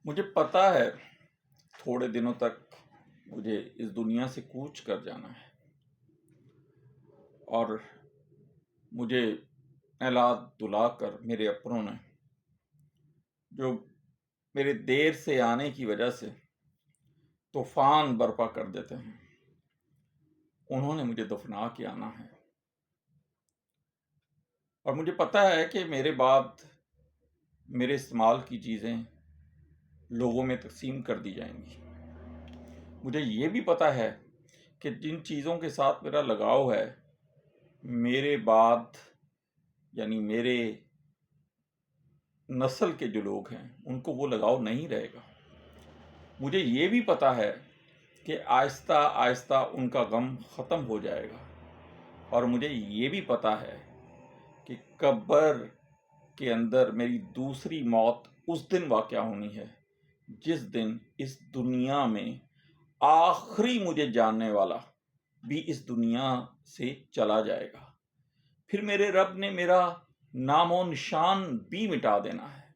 مجھے پتا ہے تھوڑے دنوں تک مجھے اس دنیا سے کوچ کر جانا ہے، اور مجھے الا دلا کر میرے اپنوں نے، جو میرے دیر سے آنے کی وجہ سے طوفان برپا کر دیتے ہیں، انہوں نے مجھے دفنا کے آنا ہے۔ اور مجھے پتا ہے کہ میرے بعد میرے استعمال کی چیزیں لوگوں میں تقسیم کر دی جائیں گی۔ مجھے یہ بھی پتا ہے کہ جن چیزوں کے ساتھ میرا لگاؤ ہے، میرے بعد یعنی میرے نسل کے جو لوگ ہیں ان کو وہ لگاؤ نہیں رہے گا۔ مجھے یہ بھی پتا ہے کہ آہستہ آہستہ ان کا غم ختم ہو جائے گا، اور مجھے یہ بھی پتا ہے کہ قبر کے اندر میری دوسری موت اس دن واقع ہونی ہے جس دن اس دنیا میں آخری مجھے جاننے والا بھی اس دنیا سے چلا جائے گا۔ پھر میرے رب نے میرا نام و نشان بھی مٹا دینا ہے۔